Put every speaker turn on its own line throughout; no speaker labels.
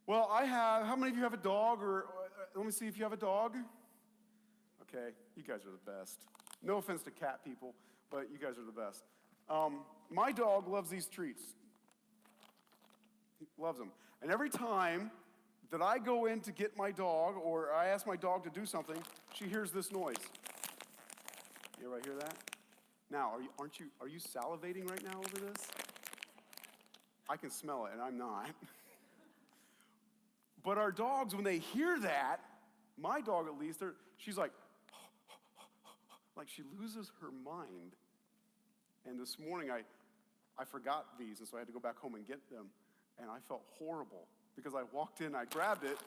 Well, how many of you have a dog? Or let me see if you have a dog. Okay, you guys are the best. No offense to cat people, but you guys are the best. My dog loves these treats. He loves them. And every time that I go in to get my dog, or I ask my dog to do something, she hears this noise. You ever hear that? Now, are you salivating right now over this? I can smell it, and I'm not. But our dogs, when they hear that, my dog at least, she's like she loses her mind. And this morning, I forgot these, and so I had to go back home and get them. And I felt horrible because I walked in, I grabbed it,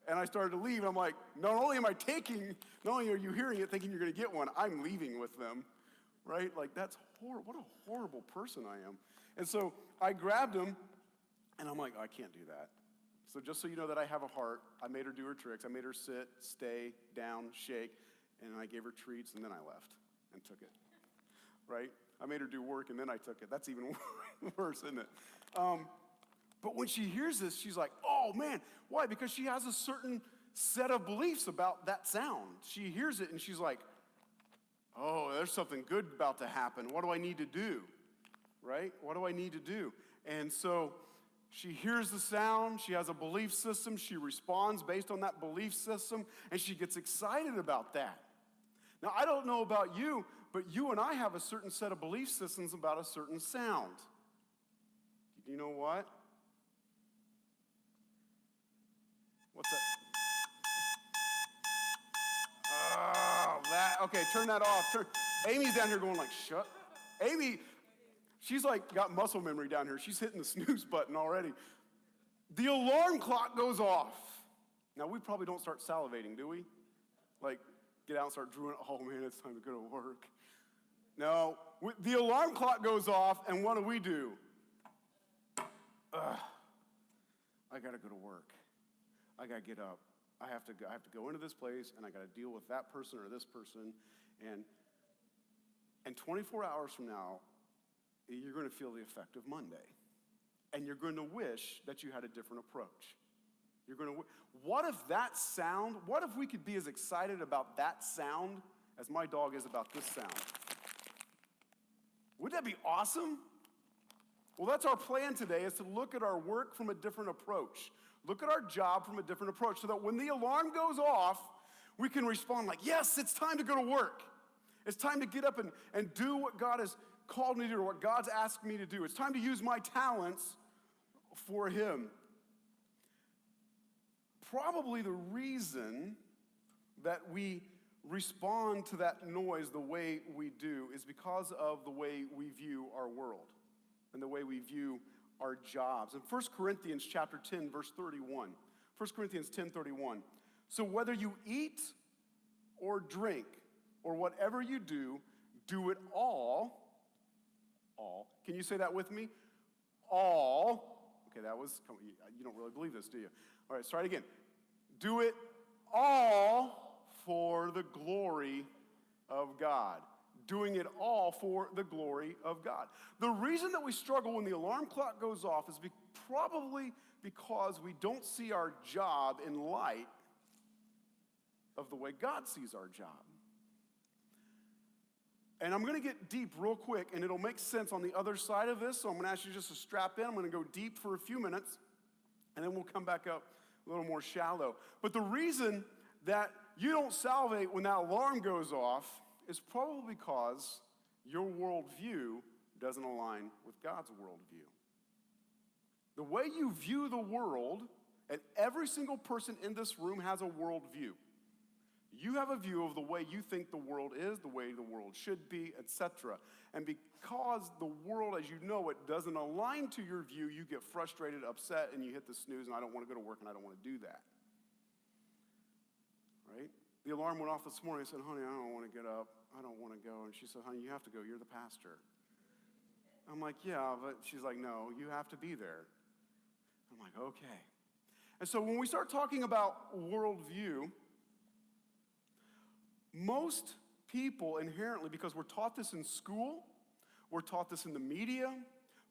and I started to leave. And I'm like, not only are you hearing it thinking you're going to get one, I'm leaving with them, right? Like, that's horrible. What a horrible person I am. And so I grabbed him, and I'm like, I can't do that. So just so you know that I have a heart, I made her do her tricks. I made her sit, stay, down, shake, and I gave her treats, and then I left and took it, right? I made her do work, and then I took it. That's even worse, isn't it? But when she hears this, she's like, oh, man. Why? Because she has a certain set of beliefs about that sound. She hears it, and she's like, oh, there's something good about to happen. What do I need to do, right? What do I need to do? And so she hears the sound. She has a belief system. She responds based on that belief system, and she gets excited about that. Now, I don't know about you, but you and I have a certain set of belief systems about a certain sound. You know what? What's that? Oh, okay, turn that off. Amy's down here going like, shut. Amy, she's like got muscle memory down here. She's hitting the snooze button already. The alarm clock goes off. Now, we probably don't start salivating, do we? Like, get out and start drooling, oh man, it's time to go to work. No, the alarm clock goes off, and what do? I gotta go to work. I gotta get up. I have to go into this place, and I gotta deal with that person or this person, and 24 hours from now, you're gonna feel the effect of Monday. And you're gonna wish that you had a different approach. What if we could be as excited about that sound as my dog is about this sound? Wouldn't that be awesome? Well, that's our plan today, is to look at our work from a different approach. Look at our job from a different approach so that when the alarm goes off, we can respond like, yes, it's time to go to work. It's time to get up and do what God has called me to do, or what God's asked me to do. It's time to use my talents for Him. Probably the reason that we respond to that noise the way we do is because of the way we view our world and the way we view our jobs. In 1 Corinthians chapter 10, verse 31, 1 Corinthians 10:31, so whether you eat or drink or whatever you do it all. Can you say that with me? All. Okay, you don't really believe this, do you? All right, let's try it again. Do it all for the glory of God. Doing it all for the glory of God. The reason that we struggle when the alarm clock goes off is probably because we don't see our job in light of the way God sees our job. And I'm going to get deep real quick, and it'll make sense on the other side of this, so I'm going to ask you just to strap in. I'm going to go deep for a few minutes, and then we'll come back up a little more shallow. But the reason that you don't salivate when that alarm goes off is probably because your worldview doesn't align with God's worldview. The way you view the world, and every single person in this room has a worldview. You have a view of the way you think the world is, the way the world should be, etc. And because the world as you know it doesn't align to your view, you get frustrated, upset, and you hit the snooze, and I don't want to go to work, and I don't want to do that. Right? The alarm went off this morning. I said, honey, I don't want to get up. I don't want to go. And she said, honey, you have to go. You're the pastor. I'm like, yeah, but she's like, no, you have to be there. I'm like, okay. And so when we start talking about worldview, most people inherently, because we're taught this in school, we're taught this in the media,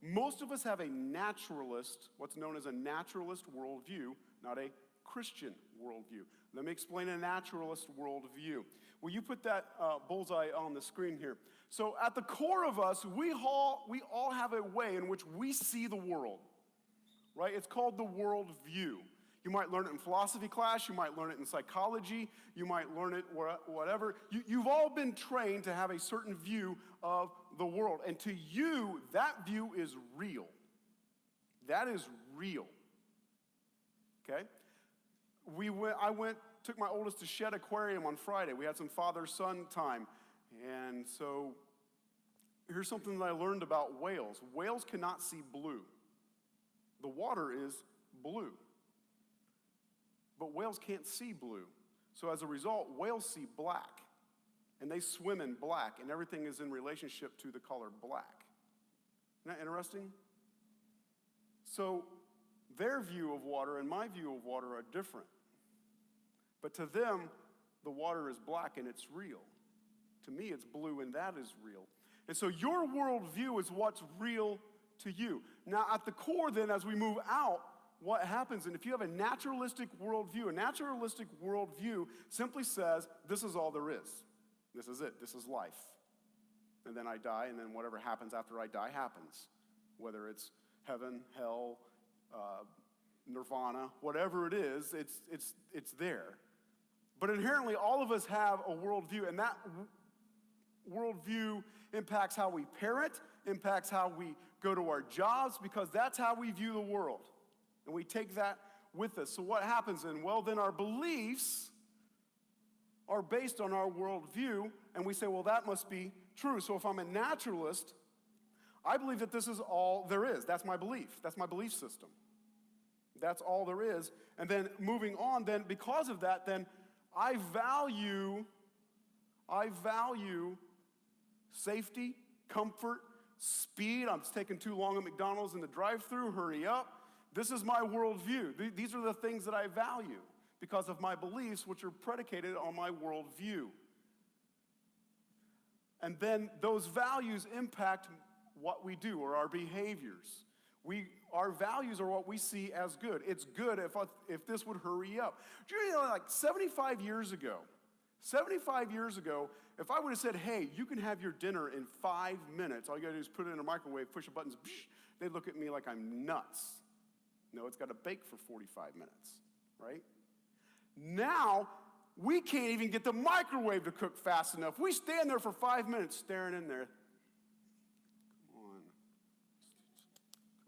Most of us have a naturalist, what's known as a naturalist worldview, not a Christian worldview. Let me explain a naturalist worldview. Will you put that bullseye on the screen here? So at the core of us, we all have a way in which we see the world, right? It's called the worldview. You might learn it in philosophy class. You might learn it in psychology. You might learn it whatever. You've all been trained to have a certain view of the world. And to you, that view is real. That is real. Okay? Took my oldest to Shed Aquarium on Friday. We had some father-son time. And so here's something that I learned about whales. Whales cannot see blue. The water is blue. But whales can't see blue. So as a result, whales see black. And they swim in black, and everything is in relationship to the color black. Isn't that interesting? So their view of water and my view of water are different. But to them, the water is black and it's real. To me, it's blue and that is real. And so your worldview is what's real to you. Now, at the core then, as we move out, what happens, and if you have a naturalistic worldview simply says, this is all there is. This is it. This is life. And then I die, and then whatever happens after I die happens. Whether it's heaven, hell, nirvana, whatever it is, it's there. But inherently, all of us have a worldview, and that worldview impacts how we parent, impacts how we go to our jobs, because that's how we view the world. And we take that with us. So what happens then? Well, then our beliefs are based on our worldview, and we say, well, that must be true. So if I'm a naturalist, I believe that this is all there is. That's my belief. That's my belief system. That's all there is. And then moving on, then because of that, then I value safety, comfort, speed. I'm taking too long at McDonald's in the drive-thru, hurry up. This is my worldview. These are the things that I value because of my beliefs, which are predicated on my worldview. And then those values impact what we do or our behaviors. Our values are what we see as good. It's good if this would hurry up. Do you know, like 75 years ago, if I would have said, hey, you can have your dinner in 5 minutes, all you got to do is put it in a microwave, push a button, they'd look at me like I'm nuts. No, it's got to bake for 45 minutes, right? Now, we can't even get the microwave to cook fast enough. We stand there for 5 minutes staring in there.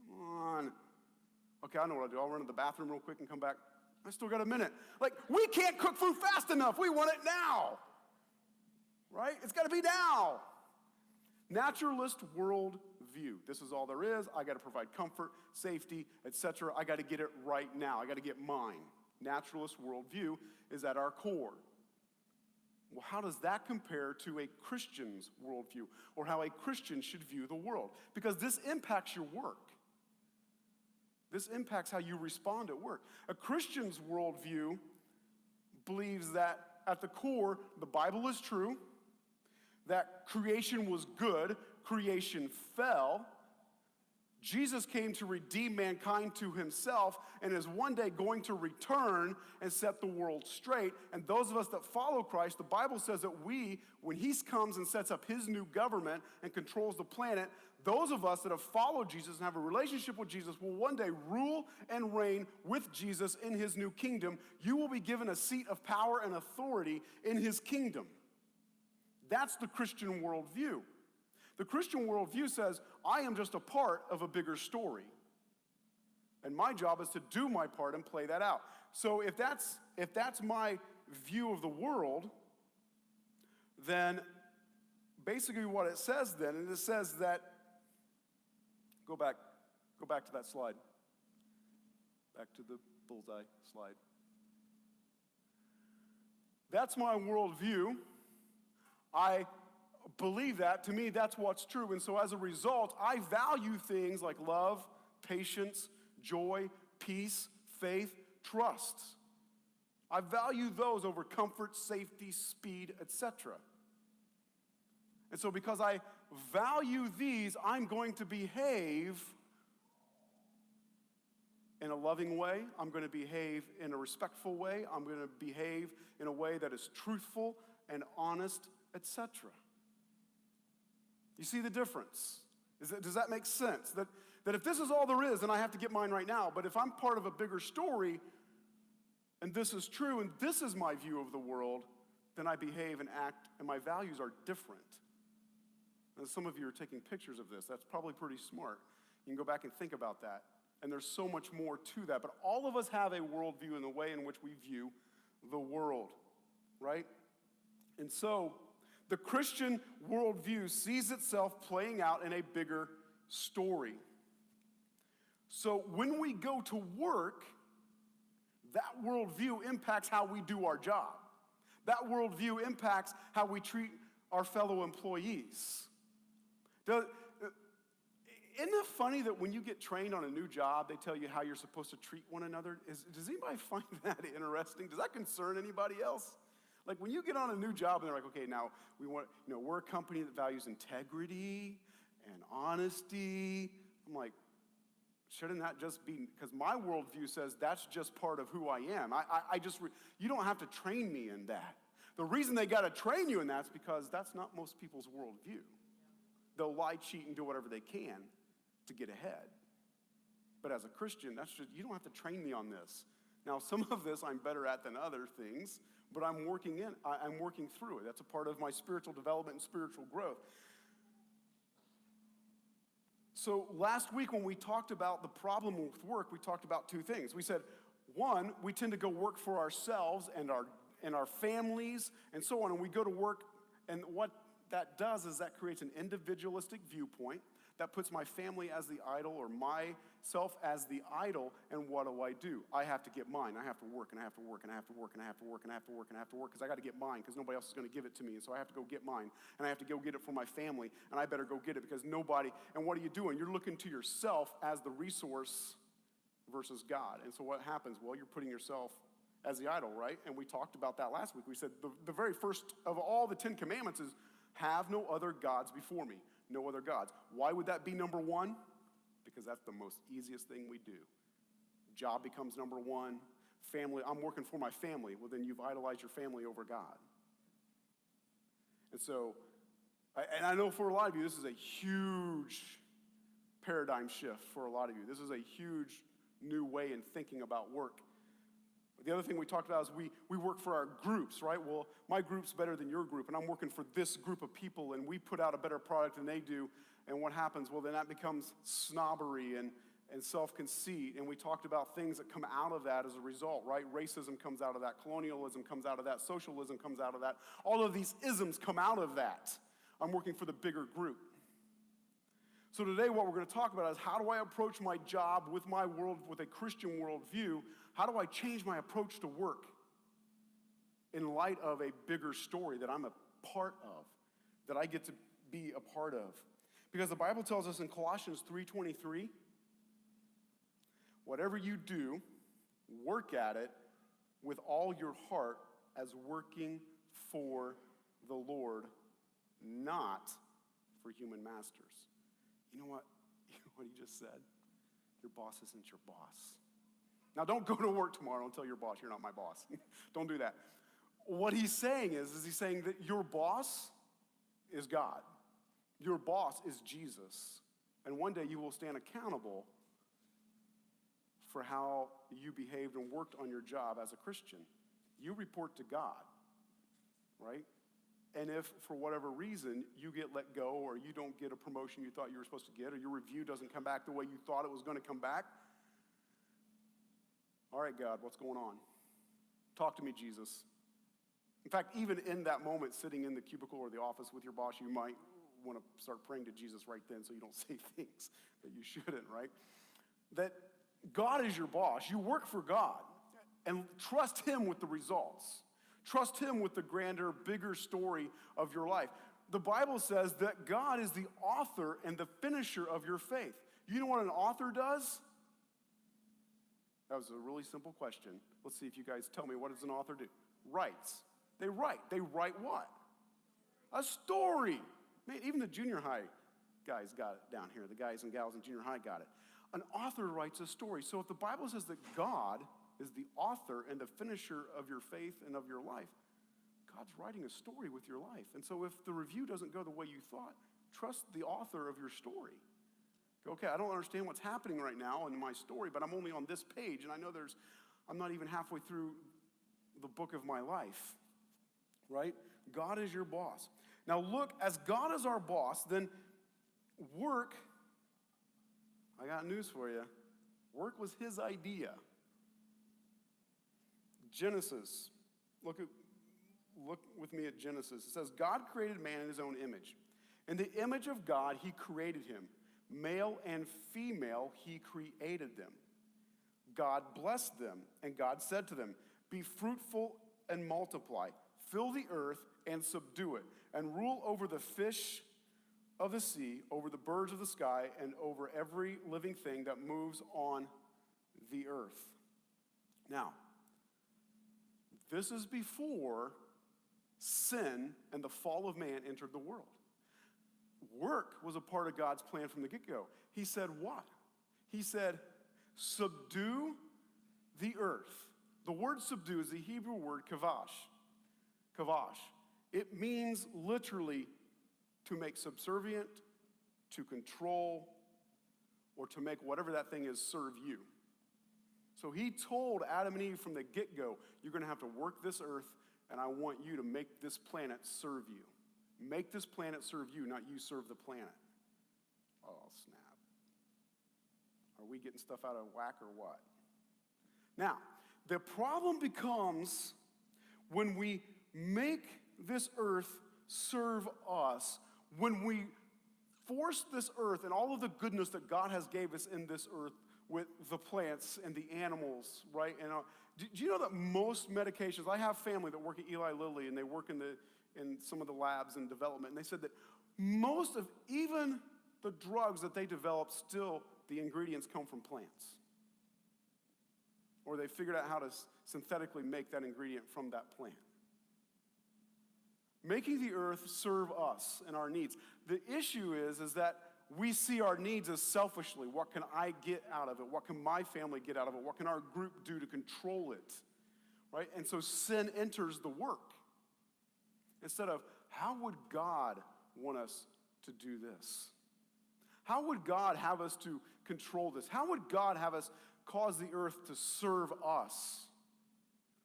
Come on. Okay, I know what I'll do. I'll run to the bathroom real quick and come back. I still got a minute. Like, we can't cook food fast enough. We want it now. Right? It's got to be now. Naturalist world view. This is all there is. I got to provide comfort, safety, etc. I got to get it right now. I got to get mine. Naturalist worldview is at our core. Well, how does that compare to a Christian's worldview or how a Christian should view the world? Because this impacts your work. This impacts how you respond at work. A Christian's worldview believes that at the core, the Bible is true, that creation was good, creation fell, Jesus came to redeem mankind to himself and is one day going to return and set the world straight. And those of us that follow Christ, the Bible says that when he comes and sets up his new government and controls the planet, those of us that have followed Jesus and have a relationship with Jesus will one day rule and reign with Jesus in his new kingdom. You will be given a seat of power and authority in his kingdom. That's the Christian worldview. The Christian worldview says, I am just a part of a bigger story. And my job is to do my part and play that out. So if that's my view of the world, then basically what it says then, and it says that, go back to that slide. Back to the bullseye slide. That's my worldview. I believe that. To me, that's what's true. And so as a result, I value things like love, patience, joy, peace, faith, trust. I value those over comfort, safety, speed, etc. And so because I value these, I'm going to behave in a loving way. I'm going to behave in a respectful way. I'm going to behave in a way that is truthful and honest, etc. You see the difference? Does that make sense? That if this is all there is, then I have to get mine right now. But if I'm part of a bigger story, and this is true, and this is my view of the world, then I behave and act, and my values are different. And some of you are taking pictures of this. That's probably pretty smart. You can go back and think about that. And there's so much more to that. But all of us have a worldview in the way in which we view the world, right? And so the Christian worldview sees itself playing out in a bigger story. So when we go to work, that worldview impacts how we do our job. That worldview impacts how we treat our fellow employees. Isn't it funny that when you get trained on a new job, they tell you how you're supposed to treat one another? Does anybody find that interesting? Does that concern anybody else? Like when you get on a new job and they're like, okay, now we're a company that values integrity and honesty. I'm like, shouldn't that just be, because my worldview says that's just part of who I am. You don't have to train me in that. The reason they got to train you in that is because that's not most people's worldview. They'll lie, cheat, and do whatever they can to get ahead. But as a Christian, you don't have to train me on this. Now, some of this I'm better at than other things, but I'm working through it. That's a part of my spiritual development and spiritual growth. So last week when we talked about the problem with work, we talked about two things. We said, one, we tend to go work for ourselves and our families and so on, and we go to work, and what that does is that creates an individualistic viewpoint that puts my family as the idol or myself as the idol, and what do? I have to get mine. I have to work, and I have to work, and I have to work, and I have to work, and I have to work, and I have to work, because I got to get mine, because nobody else is going to give it to me, and so I have to go get mine, and I have to go get it for my family, and I better go get it because nobody, and what are you doing? You're looking to yourself as the resource versus God, and so what happens? Well, you're putting yourself as the idol, right? And we talked about that last week. We said the very first of all the 10 commandments is, have no other gods before me. No other gods. Why would that be number one? Because that's the most easiest thing we do. Job becomes number one. Family, I'm working for my family. Well, then you've idolized your family over God. And so, and I know for a lot of you, this is a huge paradigm shift for a lot of you. This is a huge new way in thinking about work. The other thing we talked about is we work for our groups, right? Well, my group's better than your group, and I'm working for this group of people, and we put out a better product than they do, and what happens? Well, then that becomes snobbery and self-conceit, and we talked about things that come out of that as a result, right? Racism comes out of that. Colonialism comes out of that. Socialism comes out of that. All of these isms come out of that. I'm working for the bigger group. So today what we're going to talk about is how do I approach my job with my world, with a Christian worldview? How do I change my approach to work in light of a bigger story that I'm a part of, that I get to be a part of? Because the Bible tells us in Colossians 3:23, whatever you do, work at it with all your heart as working for the Lord, not for human masters. You know what? What he just said? Your boss isn't your boss. Now, don't go to work tomorrow and tell your boss, you're not my boss. Don't do that. What he's saying is he's saying that your boss is God. Your boss is Jesus. And one day you will stand accountable for how you behaved and worked on your job as a Christian. You report to God, right? And if, for whatever reason, you get let go or you don't get a promotion you thought you were supposed to get or your review doesn't come back the way you thought it was going to come back, all right, God, what's going on? Talk to me, Jesus. In fact, even in that moment, sitting in the cubicle or the office with your boss, you might want to start praying to Jesus right then so you don't say things that you shouldn't, right? That God is your boss. You work for God. And trust him with the results. Trust him with the grander, bigger story of your life. The Bible says that God is the author and the finisher of your faith. You know what an author does? That was a really simple question. Let's see if you guys tell me, what does an author do? Writes. They write. They write what? A story. Man, even the junior high guys got it down here. The guys and gals in junior high got it. An author writes a story. So if the Bible says that God is the author and the finisher of your faith and of your life, God's writing a story with your life. And so if the review doesn't go the way you thought, trust the author of your story. Okay, I don't understand what's happening right now in my story, but I'm only on this page, and I know I'm not even halfway through the book of my life, right? God is your boss. Now look, as God is our boss, then work, I got news for you. Work was his idea. Genesis, look with me at Genesis. It says, God created man in his own image. In the image of God, he created him. Male and female, he created them. God blessed them, and God said to them, be fruitful and multiply, fill the earth and subdue it, and rule over the fish of the sea, over the birds of the sky, and over every living thing that moves on the earth. Now, this is before sin and the fall of man entered the world. Work was a part of God's plan from the get-go. He said what? He said, subdue the earth. The word subdue is the Hebrew word kavash. Kavash. It means literally to make subservient, to control, or to make whatever that thing is serve you. So he told Adam and Eve from the get-go, you're going to have to work this earth, and I want you to make this planet serve you. Make this planet serve you, not you serve the planet. Oh, snap. Are we getting stuff out of whack or what? Now, the problem becomes when we make this earth serve us, when we force this earth and all of the goodness that God has gave us in this earth with the plants and the animals, right? And do you know that most medications, I have family that work at Eli Lilly and they work in some of the labs and development, and they said that most of even the drugs that they develop, still the ingredients come from plants. Or they figured out how to synthetically make that ingredient from that plant. Making the earth serve us and our needs. The issue is that we see our needs as selfishly. What can I get out of it? What can my family get out of it? What can our group do to control it? Right? And so sin enters the work. Instead of, how would God want us to do this? How would God have us to control this? How would God have us cause the earth to serve us?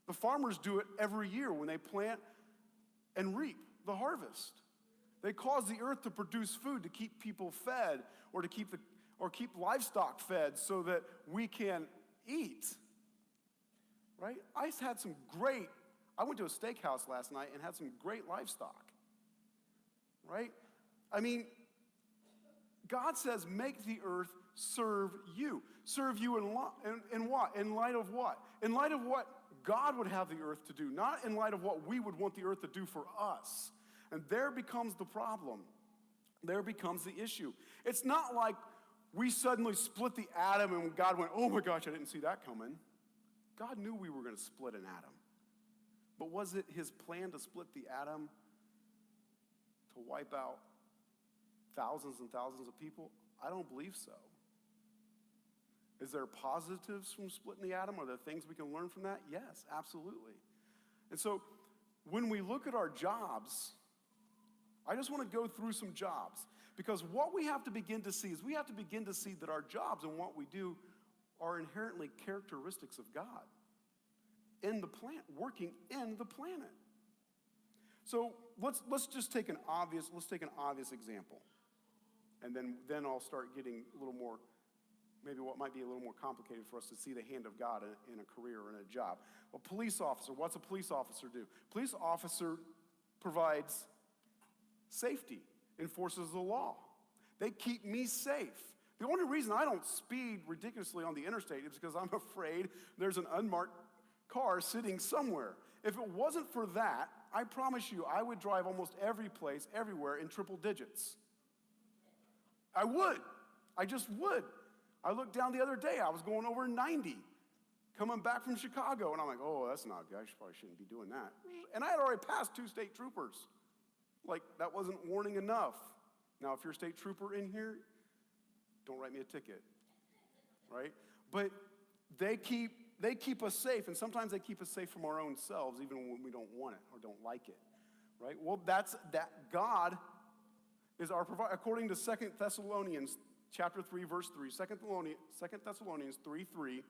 The farmers do it every year when they plant and reap the harvest. They cause the earth to produce food to keep people fed or to keep livestock fed so that we can eat. Right? I went to a steakhouse last night and had some great livestock. Right? I mean, God says, make the earth serve you. Serve you in what? In light of what? In light of what God would have the earth to do, not in light of what we would want the earth to do for us. And there becomes the problem. There becomes the issue. It's not like we suddenly split the atom and God went, oh my gosh, I didn't see that coming. God knew we were going to split an atom. But was it his plan to split the atom to wipe out thousands and thousands of people? I don't believe so. Is there positives from splitting the atom? Are there things we can learn from that? Yes, absolutely. And so when we look at our jobs, I just want to go through some jobs. Because what we have to begin to see is we have to begin to see that our jobs and what we do are inherently characteristics of God in the plant, working in the planet. So let's just take an obvious example. And then I'll start getting a little more, maybe what might be a little more complicated for us to see the hand of God in a career or in a job. A police officer, what's a police officer do? Police officer provides safety, enforces the law. They keep me safe. The only reason I don't speed ridiculously on the interstate is because I'm afraid there's an unmarked car sitting somewhere. If it wasn't for that, I promise you I would drive almost every place, everywhere in triple digits. I would. I just would. I looked down the other day. I was going over 90, coming back from Chicago, and I'm like, oh, that's not good. I probably shouldn't be doing that. And I had already passed 2 state troopers. Like, that wasn't warning enough. Now, if you're a state trooper in here, don't write me a ticket, right? But they keep us safe, and sometimes they keep us safe from our own selves, even when we don't want it or don't like it, right? Well, that God is our provider. According to 2 Thessalonians chapter 3, verse 3, 2 Thessalonians 3:3,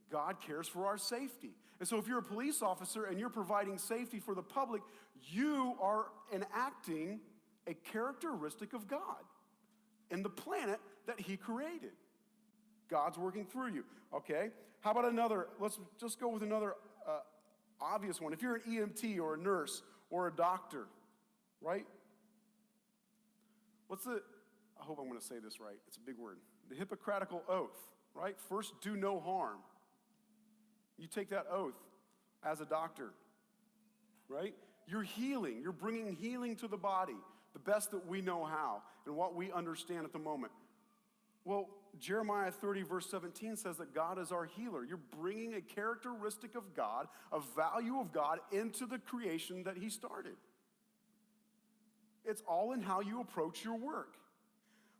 God cares for our safety. And so if you're a police officer and you're providing safety for the public, you are enacting a characteristic of God in the planet that he created. God's working through you, okay? How about another? Let's just go with another obvious one. If you're an EMT or a nurse or a doctor, right? I hope I'm going to say this right. It's a big word. The Hippocratical oath, right? First, do no harm. You take that oath as a doctor, right? You're healing. You're bringing healing to the body, the best that we know how and what we understand at the moment. Well, Jeremiah 30, verse 17 says that God is our healer. You're bringing a characteristic of God, a value of God into the creation that he started. It's all in how you approach your work.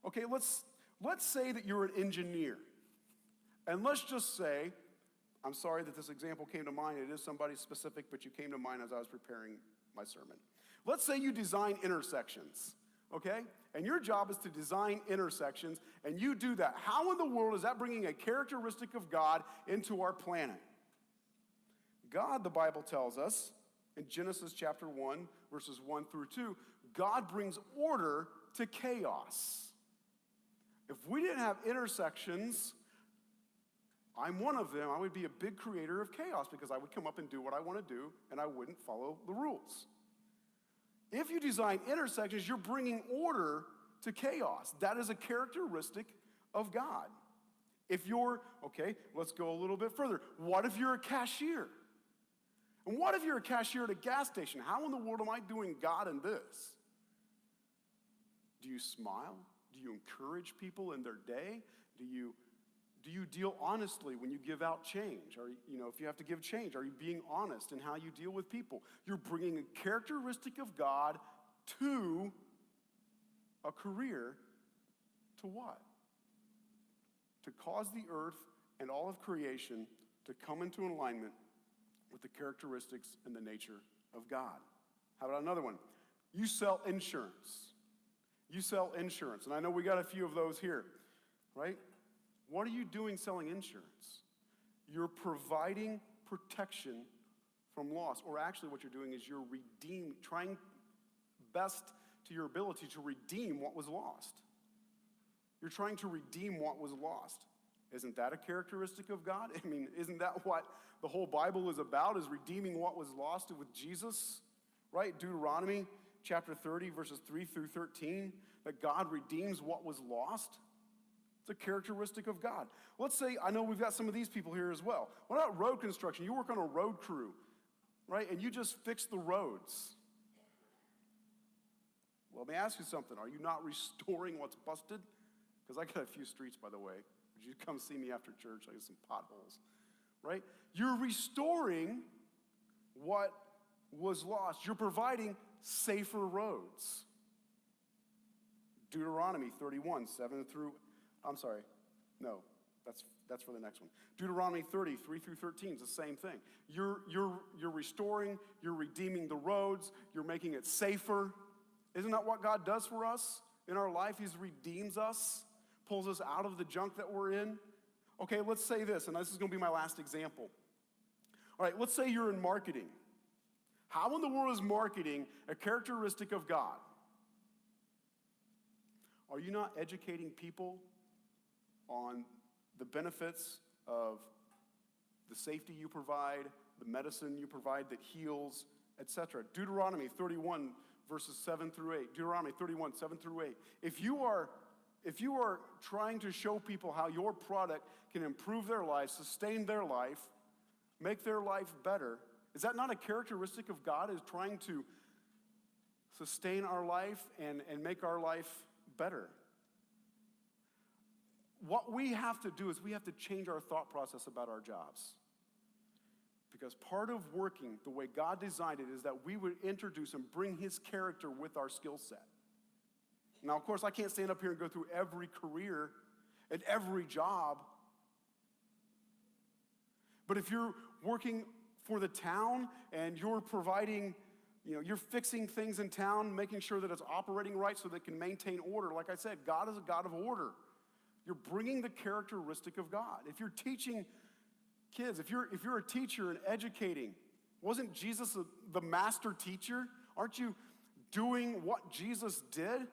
Okay, let's say that you're an engineer. And let's just say, I'm sorry that this example came to mind. It is somebody specific, but you came to mind as I was preparing my sermon. Let's say you design intersections, okay? And your job is to design intersections, and you do that. How in the world is that bringing a characteristic of God into our planet? God, the Bible tells us, in Genesis chapter 1, verses 1 through 2, God brings order to chaos. If we didn't have intersections, I'm one of them, I would be a big creator of chaos because I would come up and do what I want to do, and I wouldn't follow the rules. If you design intersections, you're bringing order to chaos. That is a characteristic of God. Okay, let's go a little bit further. What if you're a cashier? And what if you're a cashier at a gas station? How in the world am I doing God in this? Do you smile? Do you encourage people in their day? Do you deal honestly when you give out change? Or, if you have to give change, are you being honest in how you deal with people? You're bringing a characteristic of God to a career to what? To cause the earth and all of creation to come into alignment with the characteristics and the nature of God. How about another one? You sell insurance. You sell insurance. And I know we got a few of those here, right? What are you doing selling insurance? You're providing protection from loss. Or actually what you're doing is you're trying best to your ability to redeem what was lost. You're trying to redeem what was lost. Isn't that a characteristic of God? I mean, isn't that what the whole Bible is about, is redeeming what was lost with Jesus? Right? Deuteronomy chapter 30, verses 3 through 13, that God redeems what was lost. It's a characteristic of God. Let's say, I know we've got some of these people here as well. What about road construction? You work on a road crew, right? And you just fix the roads. Well, let me ask you something. Are you not restoring what's busted? Because I got a few streets, by the way. Would you come see me after church? I got some potholes, right? You're restoring what was lost. You're providing safer roads. Deuteronomy 31, 7 through, I'm sorry, no, that's for the next one. Deuteronomy 30, 3 through 13 is the same thing. You're restoring, you're redeeming the roads, you're making it safer. Isn't that what God does for us in our life? He redeems us, pulls us out of the junk that we're in. Okay, let's say this, and this is going to be my last example. All right, let's say you're in marketing. How in the world is marketing a characteristic of God? Are you not educating people on the benefits of the safety you provide, the medicine you provide that heals, etc.? Deuteronomy 31, verses 7 through 8. Deuteronomy 31, 7 through 8. If you are trying to show people how your product can improve their life, sustain their life, make their life better, is that not a characteristic of God, is trying to sustain our life and make our life better? What we have to do is we have to change our thought process about our jobs. Because part of working the way God designed it is that we would introduce and bring his character with our skill set. Now, of course, I can't stand up here and go through every career and every job. But if you're working for the town and you're providing, you're fixing things in town, making sure that it's operating right so that it can maintain order. Like I said, God is a God of order. You're bringing the characteristic of God. If you're teaching kids, if you're a teacher and educating, wasn't Jesus the master teacher? Aren't you doing what Jesus did?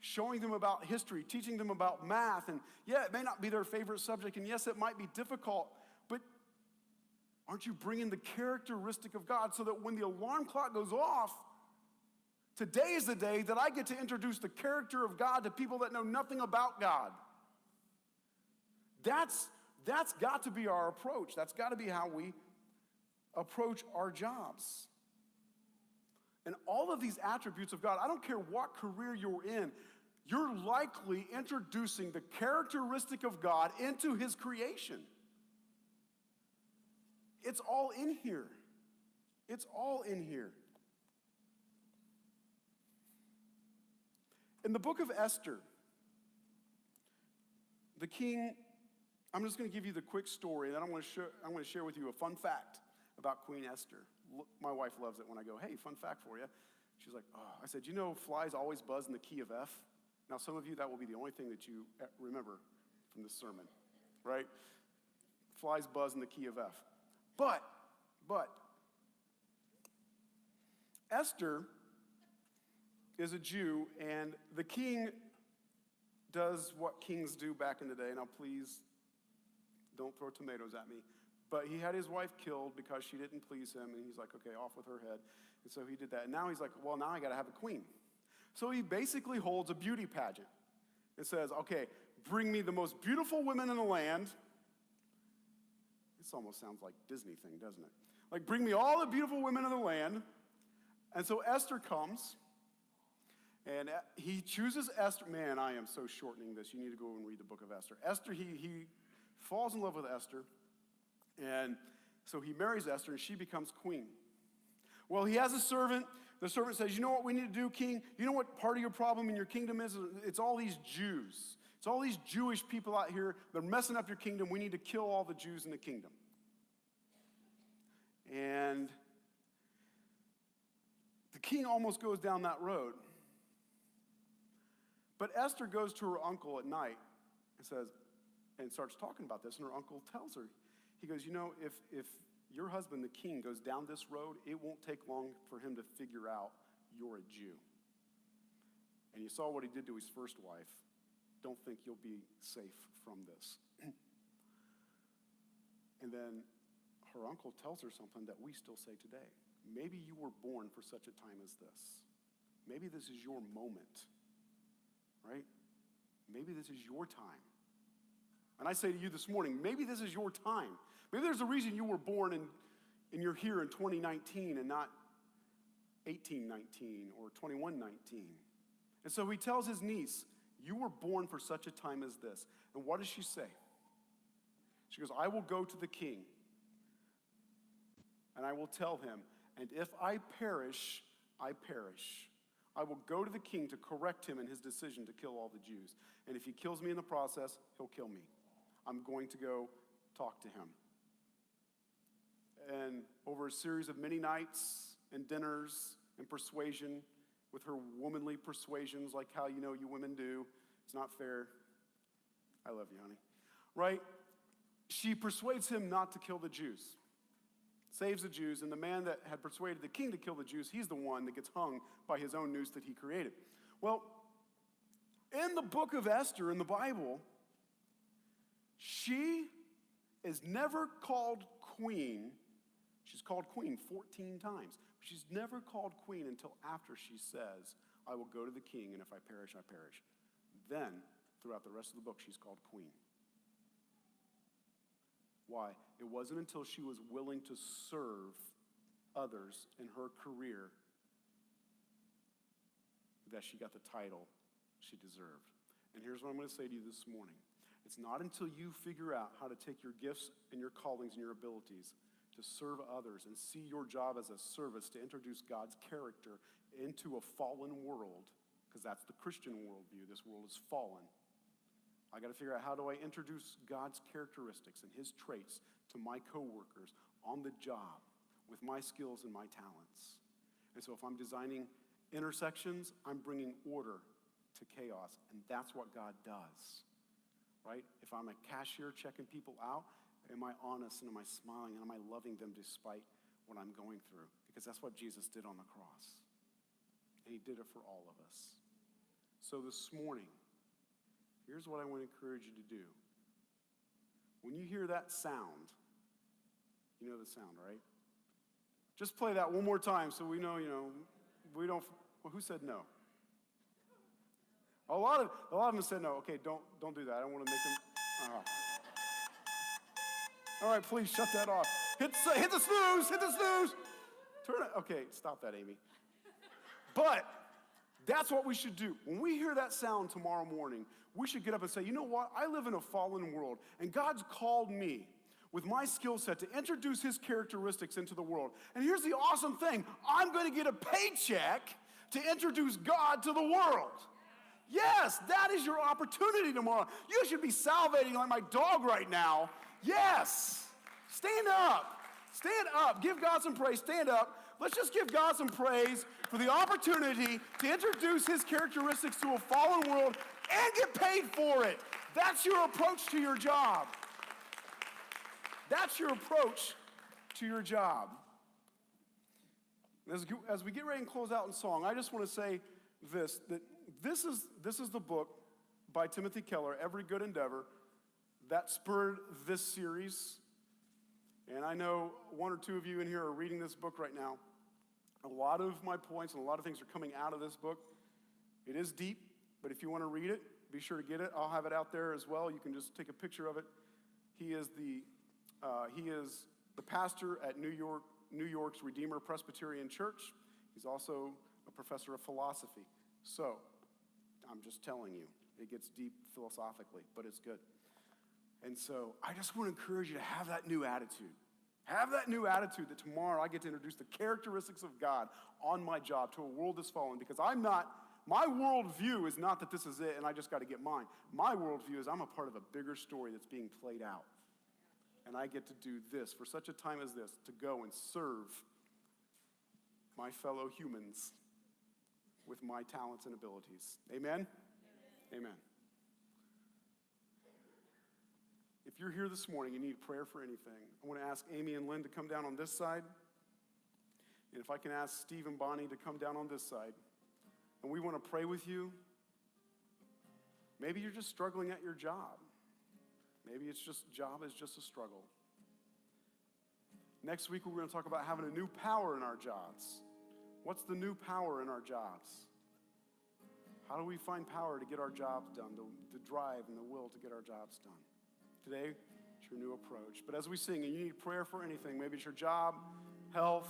Showing them about history, teaching them about math. And yeah, it may not be their favorite subject, and yes, it might be difficult, but aren't you bringing the characteristic of God so that when the alarm clock goes off, today is the day that I get to introduce the character of God to people that know nothing about God. That's got to be our approach. That's got to be how we approach our jobs. And all of these attributes of God, I don't care what career you're in, you're likely introducing the characteristic of God into his creation. It's all in here. It's all in here. In the book of Esther, the king, I'm just going to give you the quick story, and then I'm going to share with you a fun fact about Queen Esther. My wife loves it when I go, hey, fun fact for you. She's like, oh. I said, flies always buzz in the key of F? Now, some of you, that will be the only thing that you remember from this sermon, right? Flies buzz in the key of F. But, Esther is a Jew, and the king does what kings do back in the day. Now, please don't throw tomatoes at me. But he had his wife killed because she didn't please him, and he's like, okay, off with her head. And so he did that. And now he's like, well, now I got to have a queen. So he basically holds a beauty pageant and says, okay, bring me the most beautiful women in the land. This almost sounds like a Disney thing, doesn't it? Like, bring me all the beautiful women in the land. And so Esther comes, and he chooses Esther. Man, I am so shortening this. You need to go and read the book of Esther. Esther, he falls in love with Esther. And so he marries Esther, and she becomes queen. Well, he has a servant. The servant says, you know what we need to do, king? You know what part of your problem in your kingdom is? It's all these Jews. It's all these Jewish people out here. They're messing up your kingdom. We need to kill all the Jews in the kingdom. And the king almost goes down that road. But Esther goes to her uncle at night and starts talking about this, and her uncle tells her, he goes, if your husband, the king, goes down this road, it won't take long for him to figure out you're a Jew. And you saw what he did to his first wife. Don't think you'll be safe from this. And then her uncle tells her something that we still say today. Maybe you were born for such a time as this. Maybe this is your moment, right? Maybe this is your time. And I say to you this morning, maybe this is your time. Maybe there's a reason you were born and you're here in 2019 and not 1819 or 2119. And so he tells his niece, you were born for such a time as this. And what does she say? She goes, I will go to the king and I will tell him, and if I perish, I perish. I will go to the king to correct him in his decision to kill all the Jews. And if he kills me in the process, he'll kill me. I'm going to go talk to him. And over a series of many nights and dinners and persuasion, with her womanly persuasions, like how you women do, it's not fair. I love you, honey. Right? She persuades him not to kill the Jews. Saves the Jews, and the man that had persuaded the king to kill the Jews, he's the one that gets hung by his own noose that he created. Well, in the book of Esther in the Bible, she is never called queen. She's called queen 14 times. She's never called queen until after she says, I will go to the king, and if I perish, I perish. Then, throughout the rest of the book, she's called queen. Why? It wasn't until she was willing to serve others in her career that she got the title she deserved. And here's what I'm going to say to you this morning. It's not until you figure out how to take your gifts and your callings and your abilities to serve others and see your job as a service to introduce God's character into a fallen world, because that's the Christian worldview. This world is fallen. I got to figure out, how do I introduce God's characteristics and his traits to my coworkers on the job with my skills and my talents? And so if I'm designing intersections, I'm bringing order to chaos, and that's what God does, right? If I'm a cashier checking people out, am I honest and am I smiling and am I loving them despite what I'm going through? Because that's what Jesus did on the cross, and he did it for all of us. So this morning, here's what I want to encourage you to do. When you hear that sound, you know the sound, right? Just play that one more time so we know, we don't, well, who said no? A lot of them said no. Okay, don't do that. I don't want to make them, All right, please shut that off. Hit the snooze, Turn it, okay, stop that, Amy. But that's what we should do. When we hear that sound tomorrow morning, we should get up and say, you know what? I live in a fallen world, and God's called me with my skill set to introduce his characteristics into the world. And here's the awesome thing. I'm going to get a paycheck to introduce God to the world. Yes, that is your opportunity tomorrow. You should be salivating like my dog right now. Yes. Stand up. Stand up. Give God some praise. Stand up. Let's just give God some praise for the opportunity to introduce his characteristics to a fallen world and get paid for it. That's your approach to your job. That's your approach to your job. As we get ready and close out in song, I just want to say this, that this is the book by Timothy Keller, Every Good Endeavor, that spurred this series. And I know one or two of you in here are reading this book right now. A lot of my points and a lot of things are coming out of this book. It is deep, but if you want to read it, be sure to get it. I'll have it out there as well. You can just take a picture of it. He is the pastor at New York's Redeemer Presbyterian Church. He's also a professor of philosophy. So, I'm just telling you, it gets deep philosophically, but it's good. And so, I just want to encourage you to have that new attitude. Have that new attitude that tomorrow I get to introduce the characteristics of God on my job to a world that's fallen, because my worldview is not that this is it and I just got to get mine. My worldview is I'm a part of a bigger story that's being played out. And I get to do this for such a time as this, to go and serve my fellow humans with my talents and abilities. Amen? Amen. If you're here this morning and you need prayer for anything, I want to ask Amy and Lynn to come down on this side. And if I can ask Steve and Bonnie to come down on this side. And we want to pray with you. Maybe you're just struggling at your job. Maybe job is just a struggle. Next week, we're going to talk about having a new power in our jobs. What's the new power in our jobs? How do we find power to get our jobs done, the drive and the will to get our jobs done? Today, it's your new approach. But as we sing, and you need prayer for anything, maybe it's your job, health,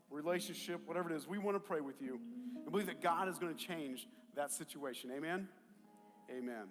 relationship, whatever it is, we want to pray with you and believe that God is going to change that situation. Amen? Amen.